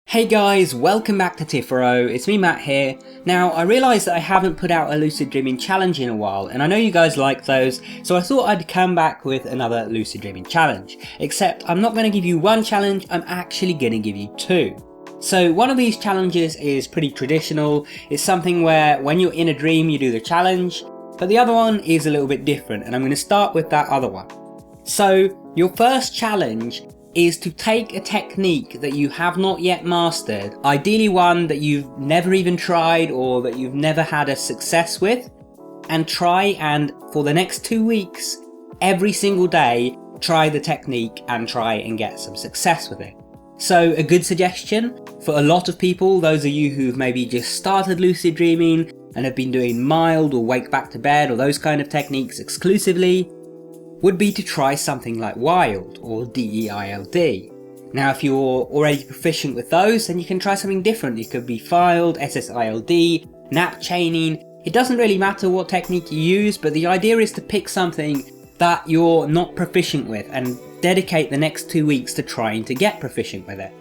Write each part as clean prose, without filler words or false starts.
Hey guys, welcome back to Tipharot. It's me Matt here. Now I realised that I haven't put out a lucid dreaming challenge in a while, and I know you guys like those, so I thought I'd come back with another lucid dreaming challenge. Except I'm not going to give you one challenge, I'm actually going to give you two. So one of these challenges is pretty traditional. It's something where when you're in a dream you do the challenge, but the other one is a little bit different, and I'm going to start with that other one. So your first challenge is to take a technique that you have not yet mastered, ideally one that you've never even tried or that you've never had a success with, and try and for the next 2 weeks, every single day, try the technique and try and get some success with it. So a good suggestion for a lot of people, those of you who've maybe just started lucid dreaming and have been doing mild or wake back to bed or those kind of techniques exclusively, would be to try something like WILD or DEILD. Now if you're already proficient with those, then you can try something different. It could be FILD, SSILD, nap chaining. It doesn't really matter what technique you use, but the idea is to pick something that you're not proficient with and dedicate the next 2 weeks to trying to get proficient with it.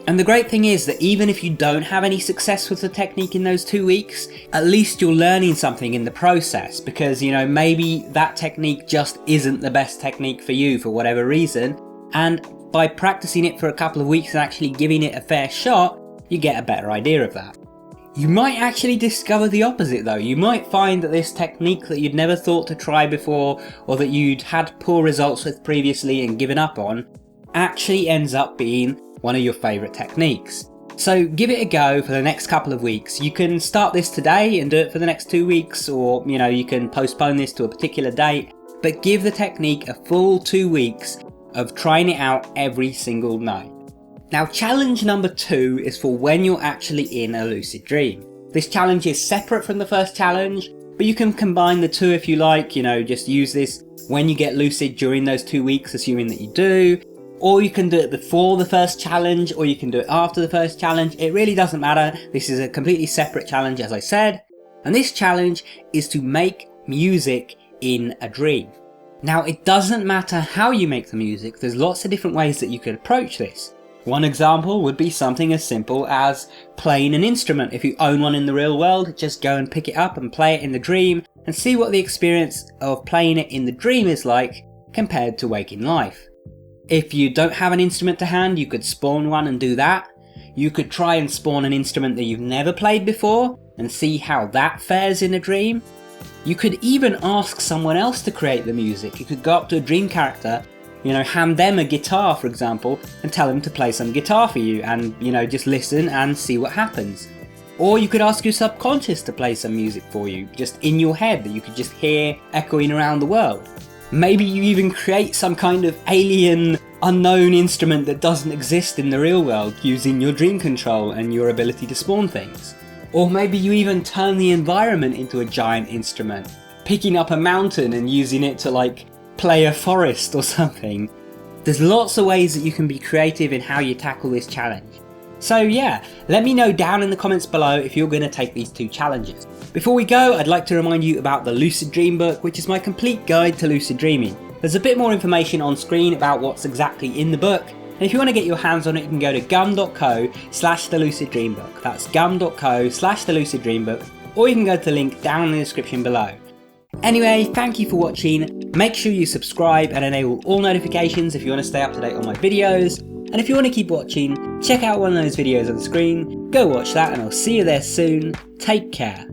And the great thing is that even if you don't have any success with the technique in those 2 weeks, at least you're learning something in the process, because maybe that technique just isn't the best technique for you for whatever reason, and by practicing it for a couple of weeks and actually giving it a fair shot, you get a better idea of that. You might actually discover the opposite though. You might find that this technique that you'd never thought to try before, or that you'd had poor results with previously and given up on, actually ends up being one of your favourite techniques. So give it a go for the next couple of weeks. You can start this today and do it for the next 2 weeks, or you can postpone this to a particular date, but give the technique a full 2 weeks of trying it out every single night. Now challenge number 2 is for when you're actually in a lucid dream. This challenge is separate from the first challenge, but you can combine the two if you like, just use this when you get lucid during those 2 weeks, assuming that you do. Or you can do it before the first challenge, or you can do it after the first challenge. It really doesn't matter. This is a completely separate challenge, as I said. And this challenge is to make music in a dream. Now, it doesn't matter how you make the music. There's lots of different ways that you could approach this. One example would be something as simple as playing an instrument. If you own one in the real world, just go and pick it up and play it in the dream and see what the experience of playing it in the dream is like compared to waking life. If you don't have an instrument to hand, you could spawn one and do that. You could try and spawn an instrument that you've never played before and see how that fares in a dream. You could even ask someone else to create the music. You could go up to a dream character, hand them a guitar for example, and tell them to play some guitar for you and, just listen and see what happens. Or you could ask your subconscious to play some music for you, just in your head that you could just hear echoing around the world. Maybe you even create some kind of alien, unknown instrument that doesn't exist in the real world using your dream control and your ability to spawn things. Or maybe you even turn the environment into a giant instrument, picking up a mountain and using it to play a forest or something. There's lots of ways that you can be creative in how you tackle this challenge. So yeah, let me know down in the comments below if you're going to take these two challenges. Before we go, I'd like to remind you about the Lucid Dream book, which is my complete guide to lucid dreaming. There's a bit more information on screen about what's exactly in the book, and if you want to get your hands on it, you can go to gum.co/theluciddreambook. That's gum.co/theluciddreambook, or you can go to the link down in the description below. Anyway, thank you for watching. Make sure you subscribe and enable all notifications if you want to stay up to date on my videos. And if you want to keep watching, check out one of those videos on the screen, go watch that, and I'll see you there soon. Take care.